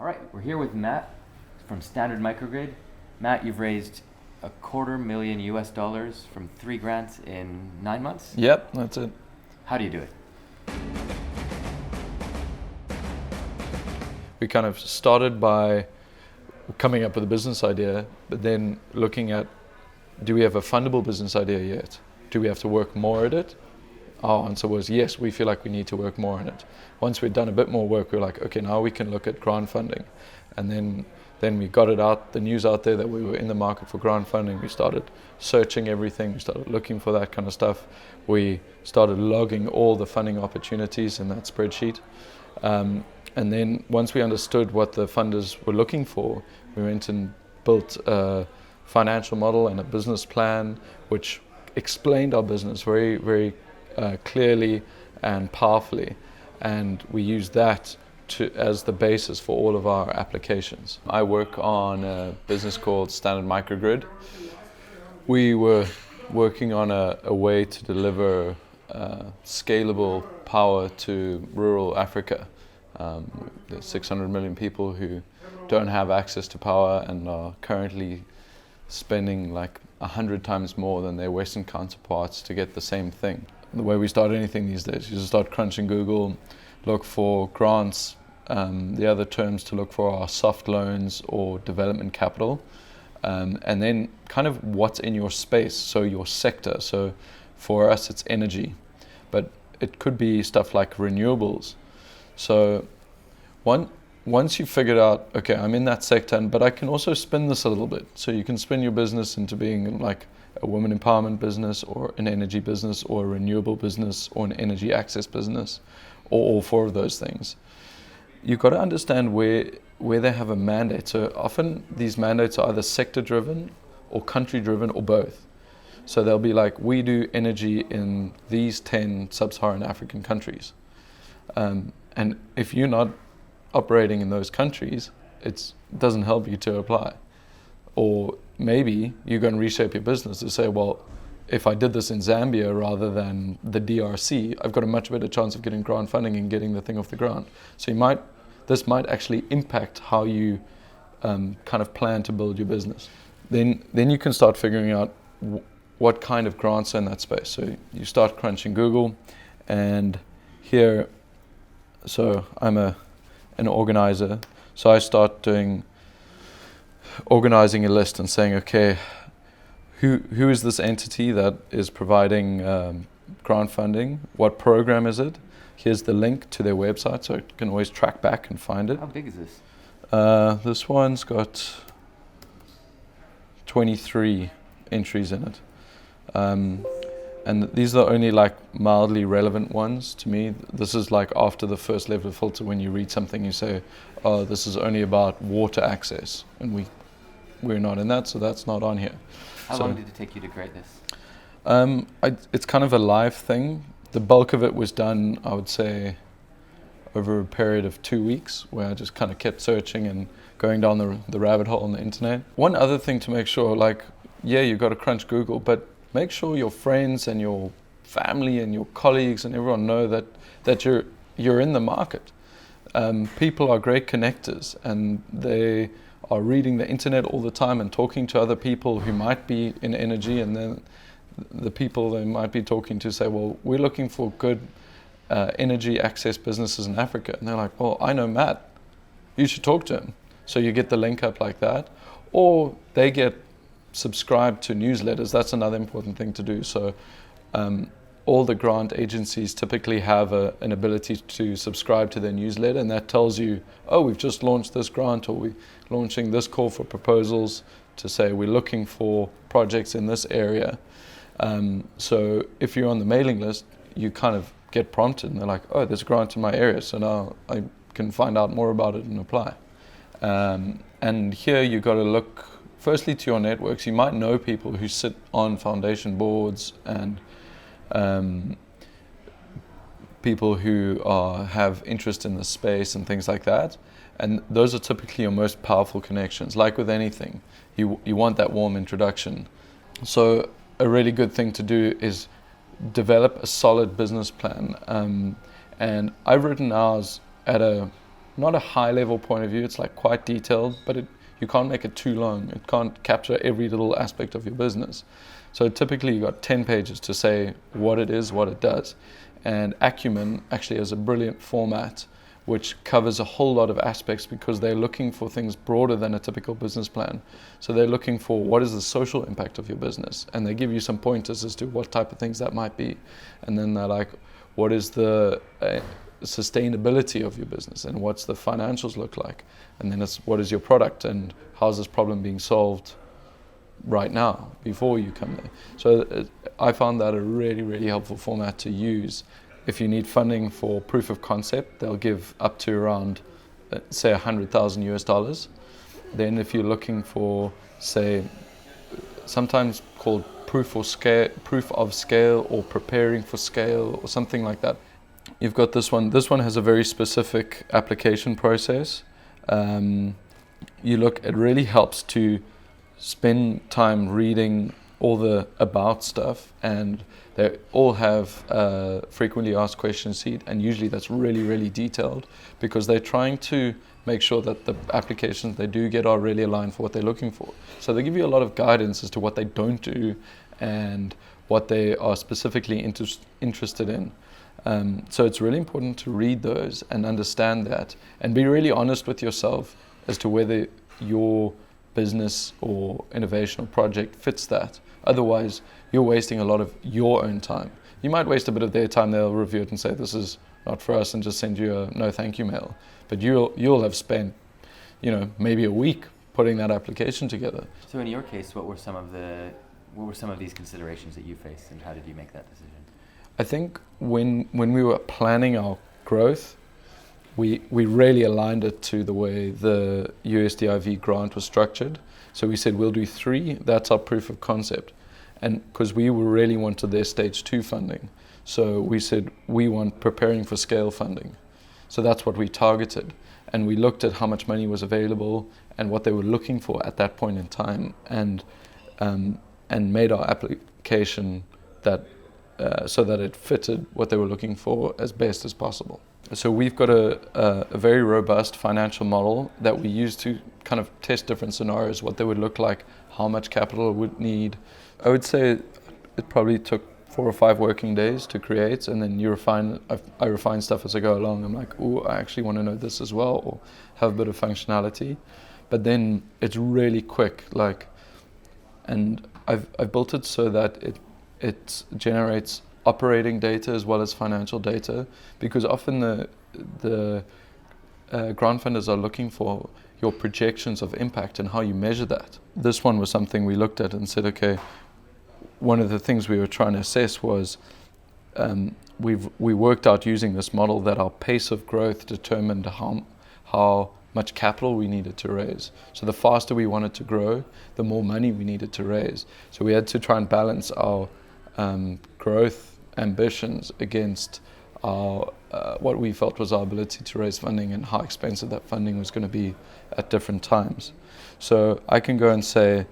All right, we're here with Matt from Standard Microgrid. Matt, you've raised $250,000 US from 3 grants in 9 months. Yep, that's it. How do you do it? We kind of started by coming up with a business idea, but then looking at, do we have a fundable business idea yet? Do we have to work more at it? Our answer was yes, we feel like we need to work more on it. Once we'd done a bit more work, we were like, okay, now we can look at grant funding. And then we got it out, the news out there that we were in the market for grant funding. We started searching everything. We started looking for that kind of stuff. We started logging all the funding opportunities in that spreadsheet. And then once we understood what the funders were looking for, we went and built a financial model and a business plan, which explained our business very, very clearly and powerfully. And we used that as the basis for all of our applications. I work on a business called Standard Microgrid. We were working on a way to deliver scalable power to rural Africa. There's 600 million people who don't have access to power and are currently spending like 100 times more than their Western counterparts to get the same thing. The way we start anything these days, you just start crunching Google, look for grants. The other terms to look for are soft loans or development capital. And then kind of what's in your space, so your sector. So for us, it's energy, but it could be stuff like renewables. So once you've figured out, okay, I'm in that sector, but I can also spin this a little bit. So you can spin your business into being like a women empowerment business or an energy business or a renewable business or an energy access business or all four of those things. You've got to understand where they have a mandate. So often these mandates are either sector driven or country driven or both. So they'll be like, we do energy in these 10 sub-Saharan African countries. And if you're not operating in those countries, it doesn't help you to apply. Or maybe you're going to reshape your business to say, well, if I did this in Zambia rather than the DRC, I've got a much better chance of getting grant funding and getting the thing off the ground. So this might actually impact how you kind of plan to build your business. Then you can start figuring out what kind of grants are in that space. So you start crunching Google, and here, so I'm an organizer. So I start organizing a list and saying, okay, who is this entity that is providing grant funding? What program is it? Here's the link to their website, so you can always track back and find it. How big is this? This one's got 23 entries in it. And these are only like mildly relevant ones to me. This is like after the first level of filter, when you read something, you say, oh, this is only about water access. And we're not in that, so that's not on here. How long did it take you to create this? It's kind of a live thing. The bulk of it was done, I would say, over a period of 2 weeks, where I just kind of kept searching and going down the rabbit hole on the internet. One other thing to make sure, like, yeah, you've got to crunch Google, but make sure your friends and your family and your colleagues and everyone know that you're in the market. People are great connectors, and they are reading the internet all the time and talking to other people who might be in energy, and then the people they might be talking to say, well, we're looking for good energy access businesses in Africa. And they're like, well, I know Matt, you should talk to him. So you get the link up like that. Or they get subscribed to newsletters. That's another important thing to do. So all the grant agencies typically have an ability to subscribe to their newsletter, and that tells you, oh, we've just launched this grant, or we're launching this call for proposals to say we're looking for projects in this area. So if you're on the mailing list, you kind of get prompted, and they're like, oh, there's a grant in my area, so now I can find out more about it and apply. And here you've got to look firstly to your networks. You might know people who sit on foundation boards and people who have interest in the space and things like that. And those are typically your most powerful connections. Like with anything, you want that warm introduction. So a really good thing to do is develop a solid business plan. And I've written ours at a not a high level point of view. It's like quite detailed, but you can't make it too long. It can't capture every little aspect of your business. So typically you've got 10 pages to say what it is, what it does. And Acumen actually has a brilliant format which covers a whole lot of aspects because they're looking for things broader than a typical business plan. So they're looking for what is the social impact of your business, and they give you some pointers as to what type of things that might be. And then they're like, what is the sustainability of your business, and what's the financials look like? And then it's what is your product, and how's this problem being solved right now before you come there. So I found that a really, really helpful format to use. If you need funding for proof of concept, they'll give up to around, say, $100,000. Then if you're looking for, say, sometimes called proof of scale or preparing for scale or something like that, you've got this one. This one has a very specific application process. It really helps to spend time reading all the about stuff, and they all have a frequently asked questions sheet, and usually that's really, really detailed because they're trying to make sure that the applications they do get are really aligned for what they're looking for. So they give you a lot of guidance as to what they don't do and what they are specifically interested in. So it's really important to read those and understand that and be really honest with yourself as to whether your business or innovation or project fits that. Otherwise, you're wasting a lot of your own time. You might waste a bit of their time. They'll review it and say, this is not for us, and just send you a no thank you mail. But you'll have spent, maybe a week putting that application together. So in your case, what were some of these considerations that you faced, and how did you make that decision? I think when we were planning our growth, we really aligned it to the way the USDIV grant was structured. So we said we'll do 3, that's our proof of concept. And because we really wanted their stage 2 funding. So we said we want preparing for scale funding. So that's what we targeted. And we looked at how much money was available and what they were looking for at that point in time, and made our application that so that it fitted what they were looking for as best as possible. So we've got a very robust financial model that we use to kind of test different scenarios, what they would look like, how much capital it would need. I would say it probably took 4 or 5 working days to create, and then I refine stuff as I go along. I'm like, oh, I actually want to know this as well, or have a bit of functionality. But then it's really quick, and I've built it so that it generates operating data as well as financial data, because often the grant funders are looking for your projections of impact and how you measure that. This one was something we looked at and said, okay, one of the things we were trying to assess was we worked out using this model that our pace of growth determined how much capital we needed to raise. So the faster we wanted to grow, the more money we needed to raise. So we had to try and balance our growth ambitions against our what we felt was our ability to raise funding and how expensive that funding was going to be at different times. So I can go and say,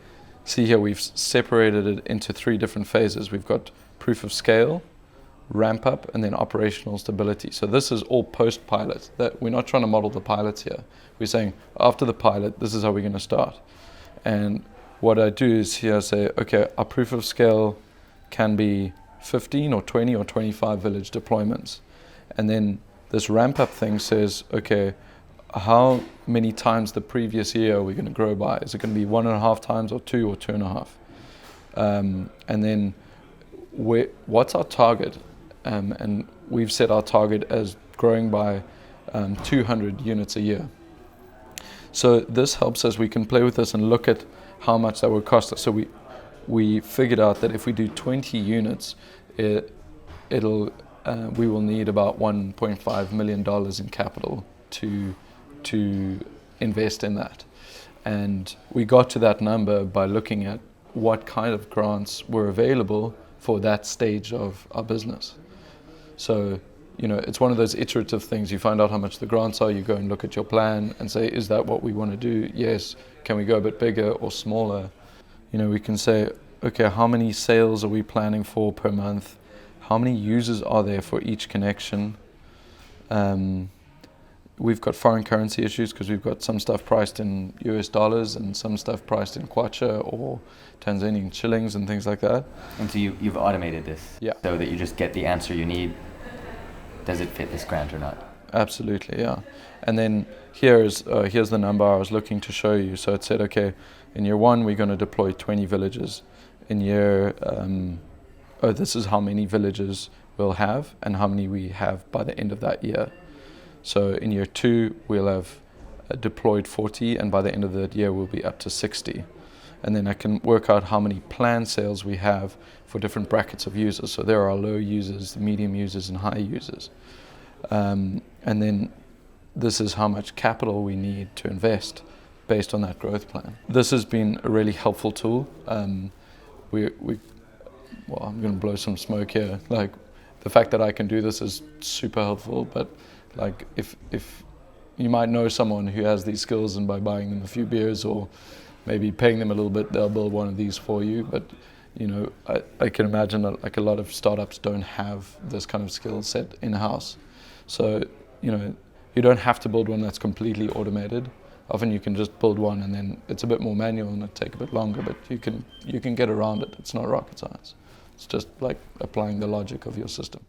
see here, we've separated it into 3 different phases. We've got proof of scale, ramp up, and then operational stability. So this is all post-pilot. That we're not trying to model the pilot here. We're saying after the pilot, this is how we're going to start. And what I do is here I say, okay, our proof of scale can be 15 or 20 or 25 village deployments. And then this ramp up thing says, okay, how many times the previous year are we going to grow by? Is it going to be 1.5 times or 2 or 2.5? And then what's our target? And we've set our target as growing by 200 units a year. So this helps us, we can play with this and look at how much that would cost us. So we figured out that if we do 20 units, we will need about $1.5 million in capital to invest in that. And we got to that number by looking at what kind of grants were available for that stage of our business. So, it's one of those iterative things. You find out how much the grants are, you go and look at your plan and say, is that what we want to do? Yes. Can we go a bit bigger or smaller? We can say, okay, how many sales are we planning for per month? How many users are there for each connection? we've got foreign currency issues because we've got some stuff priced in US dollars and some stuff priced in kwacha or Tanzanian shillings and things like that. And so you've automated this, Yeah. so that you just get the answer you need. Does it fit this grant or not? Absolutely, yeah. And then here's the number I was looking to show you. So it said, okay, in year 1 we're going to deploy 20 villages. In year, this is how many villages we'll have and how many we have by the end of that year. So in year 2 we'll have deployed 40, and by the end of that year we'll be up to 60. And then I can work out how many planned sales we have for different brackets of users. So there are low users, medium users, and high users. And then this is how much capital we need to invest based on that growth plan. This has been a really helpful tool. I'm going to blow some smoke here. Like, the fact that I can do this is super helpful, but like if you might know someone who has these skills, and by buying them a few beers or maybe paying them a little bit, they'll build one of these for you. But I can imagine that like a lot of startups don't have this kind of skill set in-house. So, you don't have to build one that's completely automated. Often you can just build one and then it's a bit more manual and it'll take a bit longer, but you can get around it. It's not rocket science. It's just like applying the logic of your system.